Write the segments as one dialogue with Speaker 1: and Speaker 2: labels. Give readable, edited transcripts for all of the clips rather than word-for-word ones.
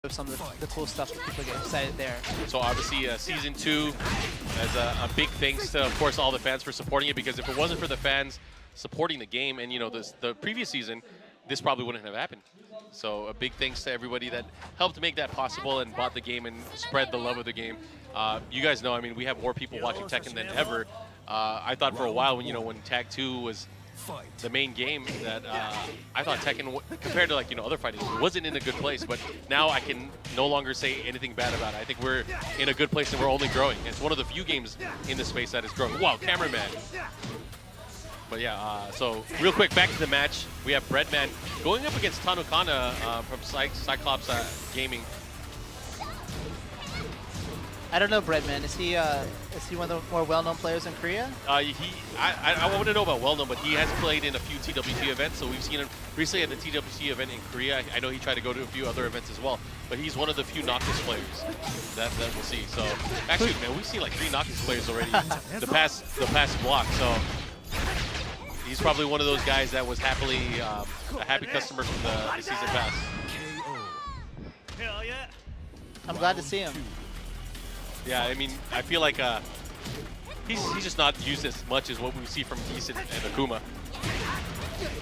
Speaker 1: of some of the cool stuff that people get excited there.
Speaker 2: So obviously Season 2 as a big thanks to, of course, all the fans for supporting it, because if it wasn't for the fans supporting the game and, you know, the previous season, this probably wouldn't have happened. So a big thanks to everybody that helped make that possible and bought the game and spread the love of the game. You guys know, I mean, we have more people watching Tekken than ever. I thought for a while when Tag 2 was the main game that I thought Tekken, compared to other fighting games, wasn't in a good place. But now I can no longer say anything bad about it. I think we're in a good place and we're only growing. It's one of the few games in the space that is growing. Wow, cameraman. But yeah, so real quick, back to the match. We have BreadMan going up against TANUKANA from Cyclops Gaming.
Speaker 1: I don't know BreadMan. Is he one of the more well-known players in Korea?
Speaker 2: I wouldn't know about well-known, but he has played in a few TWT events. So we've seen him recently at the TWT event in Korea. I know he tried to go to a few other events as well. But he's one of the few Noctis players that we'll see. So actually, man, we've seen like 3 Noctis players already the past block. So he's probably one of those guys that was happily a happy customer from the season pass.
Speaker 3: Hell yeah!
Speaker 1: I'm glad to see him.
Speaker 2: Yeah, I mean, I feel like he's just not used as much as what we see from Decent and Akuma.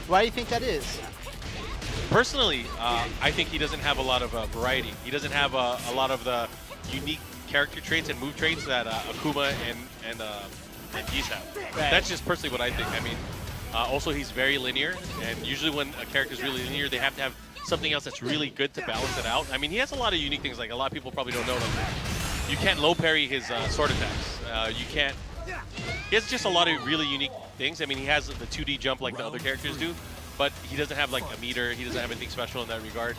Speaker 1: Why do you think that is?
Speaker 2: Personally, I think he doesn't have a lot of variety. He doesn't have a lot of the unique character traits and move traits that Akuma and Geese have.
Speaker 1: Right.
Speaker 2: That's just personally what I think. I mean, also he's very linear, and usually when a character is really linear, they have to have something else that's really good to balance it out. I mean, he has a lot of unique things. Like a lot of people probably don't know. Like, you can't low parry his sword attacks. You can't. He has just a lot of really unique things. I mean, he has the 2D jump like the other characters do, but he doesn't have like a meter. He doesn't have anything special in that regard.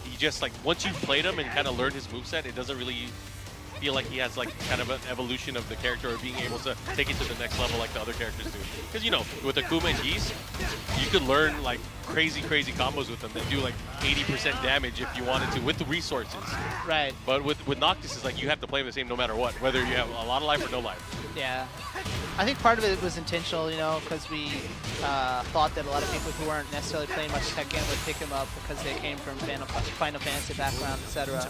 Speaker 2: He just like once you've played him and kind of learned his moveset, it doesn't really feel like he has like kind of an evolution of the character or being able to take it to the next level like the other characters do. Because you know, with Akuma and Geese, you could learn like crazy combos with them that do like 80% damage if you wanted to with the resources. Right. But with Noctis, it's like you have to play him the same no matter what, whether you have a lot of life or no life.
Speaker 1: Yeah. I think part of it was intentional, you know, because we thought that a lot of people who weren't necessarily playing much Tekken would pick him up because they came from Final Fantasy background, etc.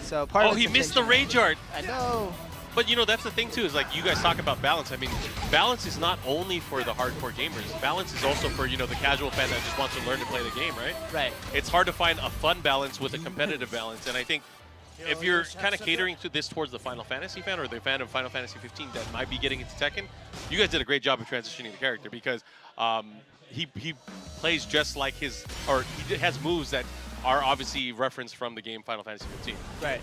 Speaker 1: So part of
Speaker 2: he missed the Rage Art.
Speaker 1: I know.
Speaker 2: But you know, that's the thing too, is like you guys talk about balance. I mean, balance is not only for the hardcore gamers. Balance is also for, you know, the casual fan that just wants to learn to play the game, right? Right. It's hard to find a fun balance with a competitive balance, and I think if you're kind of catering to this towards the Final Fantasy fan or the fan of Final Fantasy 15 that might be getting into Tekken, you guys did a great job of transitioning the character, because he plays just like his, or he has moves that are obviously referenced from the game Final Fantasy 15. Right.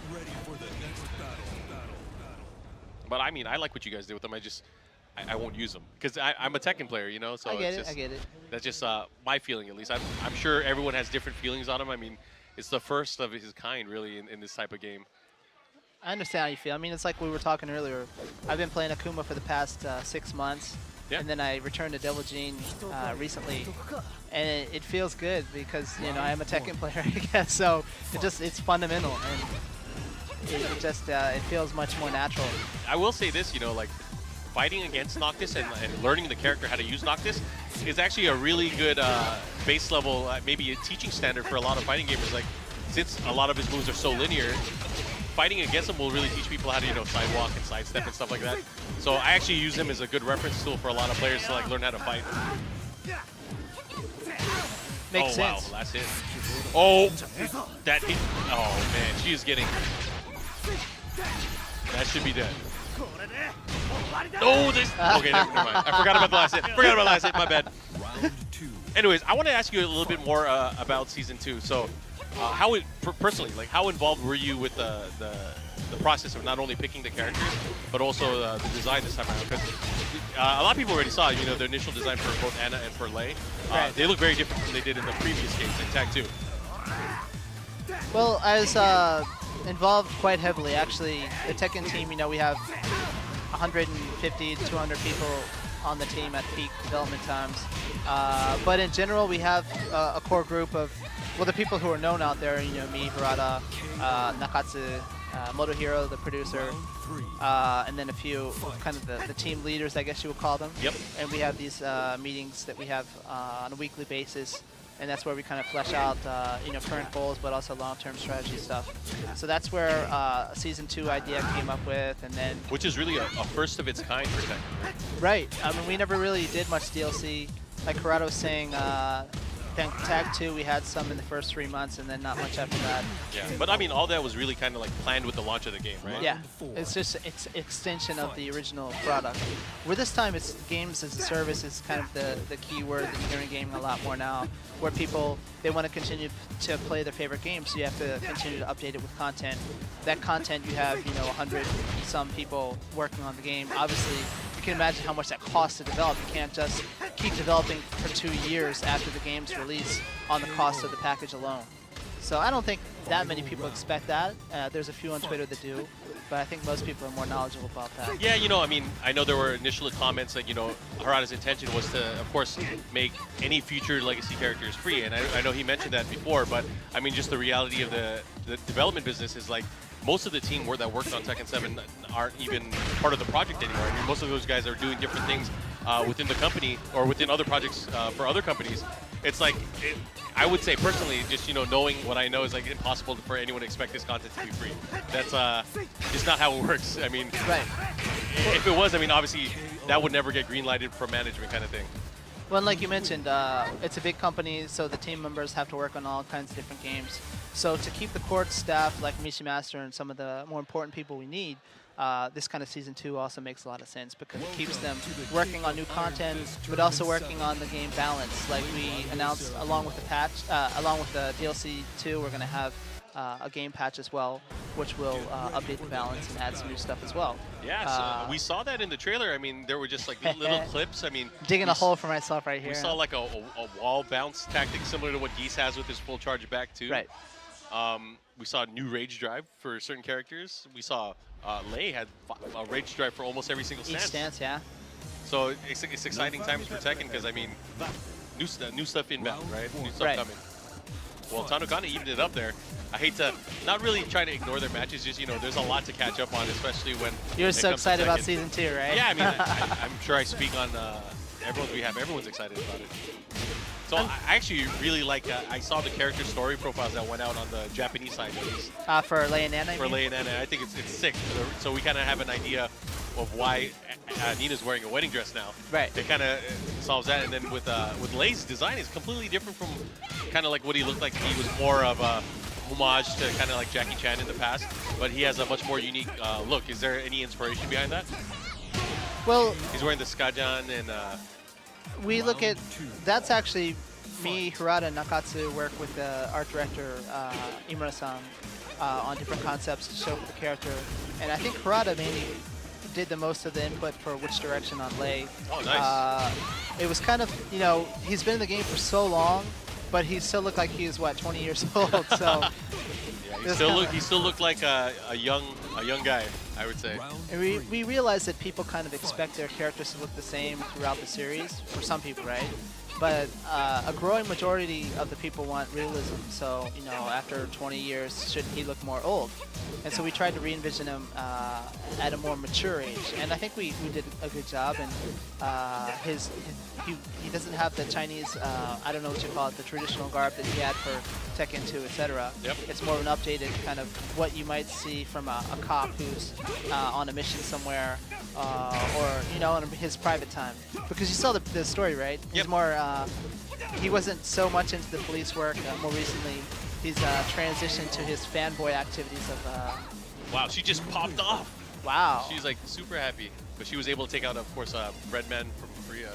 Speaker 2: But I mean, I like what you guys did with them. I won't use them because I'm a Tekken player, you know. So
Speaker 1: I get it.
Speaker 2: That's just my feeling, at least. I'm sure everyone has different feelings on him. I mean, it's the first of his kind, really, in this type of game.
Speaker 1: I understand how you feel. I mean, it's like we were talking earlier. I've been playing Akuma for the past 6 months, and then I returned to Devil Gene recently, and it feels good because, you know, I am a Tekken player, I guess. So it's fundamental, and it feels much more natural.
Speaker 2: I will say this, you know, like fighting against Noctis and learning the character how to use Noctis is actually a really good base level, maybe a teaching standard for a lot of fighting gamers. Like, since a lot of his moves are so linear, fighting against him will really teach people how to, you know, sidewalk and sidestep and stuff like that. So I actually use him as a good reference tool for a lot of players to like learn how to fight.
Speaker 1: Makes sense.
Speaker 2: Wow, last hit. Oh, that hit. Oh man, she is getting. That should be dead. Oh, this. Okay, never mind. I forgot about the last hit. My bad. Anyways, I want to ask you a little bit more about Season 2. So, personally, like, how involved were you with the process of not only picking the characters, but also the design this time around? Because a lot of people already saw, you know, the initial design for both Anna and for Lei. They look very different from they did in the previous games in Tag 2.
Speaker 1: Well, I was involved quite heavily, actually. The Tekken team, you know, we have 150 to 200 people on the team at peak development times. But in general, we have a core group of, well, the people who are known out there, you know, me, Harada, Nakatsu, Motohiro, the producer, and then a few kind of the team leaders, I guess you would call them. Yep. And we have these meetings that we have on a weekly basis and that's where we kind of flesh out you know, current goals, but also long-term strategy stuff. So that's where a Season 2 idea came up with, and then...
Speaker 2: Which is really a first of its kind for Tekken.
Speaker 1: Right. I mean, we never really did much DLC. Like Harada was saying, Tag 2, we had some in the first 3 months, and then not much after that.
Speaker 2: Yeah, but I mean, all that was really kind of like planned with the launch of the game, right?
Speaker 1: Yeah, it's just extension of the original product. Where this time, it's games as a service is kind of the key word that you hear in gaming a lot more now, where people, they want to continue to play their favorite games, so you have to continue to update it with content. That content, you have, you know, 100 some people working on the game. Obviously, you can imagine how much that costs to develop. You can't just keep developing for 2 years after the game's release on the cost of the package alone. So I don't think that many people expect that. There's a few on Twitter that do, but I think most people are more knowledgeable about that.
Speaker 2: Yeah, you know, I mean, I know there were initial comments that, you know, Harada's intention was to, of course, make any future legacy characters free, and I know he mentioned that before, but I mean, just the reality of the development business is like, most of the team that worked on Tekken 7 aren't even part of the project anymore. I mean, most of those guys are doing different things within the company or within other projects for other companies. It's like, I would say personally, just, you know, knowing what I know is like impossible for anyone to expect this content to be free. That's just not how it works. I mean,
Speaker 1: Right.
Speaker 2: If it was, I mean, obviously that would never get green-lighted from management kind of thing.
Speaker 1: Well, like you mentioned, it's a big company, so the team members have to work on all kinds of different games. So to keep the core staff like Mishi Master and some of the more important people we need, this kind of Season 2 also makes a lot of sense because it keeps them working on new content, but also working on the game balance. Like we announced, along with the patch, along with the DLC 2, we're going to have a game patch as well, which will update the balance and add some new stuff as well.
Speaker 2: Yeah, so we saw that in the trailer. I mean, there were just like little clips. I mean,
Speaker 1: digging a hole for myself right here.
Speaker 2: We saw like a wall bounce tactic similar to what Geese has with his full charge back too.
Speaker 1: Right.
Speaker 2: We saw a new rage drive for certain characters. We saw Lei had a rage drive for almost every single stance.
Speaker 1: Each stance, yeah.
Speaker 2: So it's exciting times for Tekken because I mean, new stuff inbound, right? New stuff coming. Well, TANUKANA evened it up there. I hate to not really try to ignore their matches, just, you know, there's a lot to catch up on, especially when
Speaker 1: you're so excited about Season 2, right?
Speaker 2: Yeah, I mean, I'm sure I speak on everyone's behalf. Everyone's excited about it. So I actually really like, I saw the character story profiles that went out on the Japanese side at least.
Speaker 1: For Lei and Nana,
Speaker 2: For Lei and Nana, I think it's sick. So we kind of have an idea of why Nina's wearing a wedding dress now.
Speaker 1: Right.
Speaker 2: It kind of solves that, and then with Lei's design is completely different from kind of like what he looked like. He was more of a homage to kind of like Jackie Chan in the past, but he has a much more unique look. Is there any inspiration behind that?
Speaker 1: Well,
Speaker 2: he's wearing the Skajan and
Speaker 1: we look at, that's actually me, Harada, and Nakatsu work with the art director, Imura-san, on different concepts to show for the character. And I think Harada mainly did the most of the input for which direction on Lei.
Speaker 2: Oh, nice.
Speaker 1: It was kind of, you know, he's been in the game for so long, but he still looked like he was, what, 20 years old, so.
Speaker 2: Yeah, he still looked like a young guy, I would say.
Speaker 1: And we realized that people kind of expect their characters to look the same throughout the series, for some people, right? But a growing majority of the people want realism, so, you know, after 20 years, should he look more old? And so we tried to re-envision him at a more mature age, and I think we did a good job. And he doesn't have the Chinese, I don't know what you call it, the traditional garb that he had for Tekken 2, etc.
Speaker 2: Yep.
Speaker 1: It's more of an updated kind of what you might see from a cop who's on a mission somewhere, or, you know, in his private time. Because you saw the story, right? He's more, he wasn't so much into the police work. More recently, he's transitioned to his fanboy activities of...
Speaker 2: Wow, she just popped off.
Speaker 1: Wow.
Speaker 2: She's like super happy. But she was able to take out, of course, BreadMan from Korea.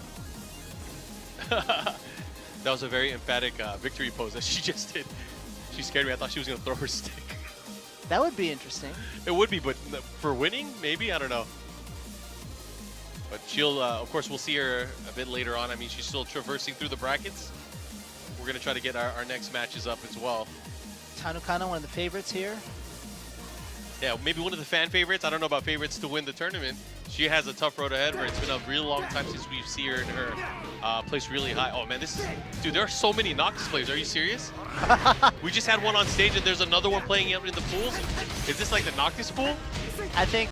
Speaker 2: That was a very emphatic victory pose that she just did. She scared me. I thought she was going to throw her stick.
Speaker 1: That would be interesting.
Speaker 2: It would be, but for winning, maybe? I don't know. But she'll, of course, we'll see her a bit later on. I mean, she's still traversing through the brackets. We're going to try to get our next matches up as well.
Speaker 1: TANUKANA, one of the favorites here.
Speaker 2: Yeah, maybe one of the fan favorites. I don't know about favorites to win the tournament. She has a tough road ahead of her. It's been a real long time since we've seen her in her place really high. Oh, man, this is... Dude, there are so many Noctis players. Are you serious? We just had one on stage, and there's another one playing out in the pools. Is this like the Noctis pool?
Speaker 1: I think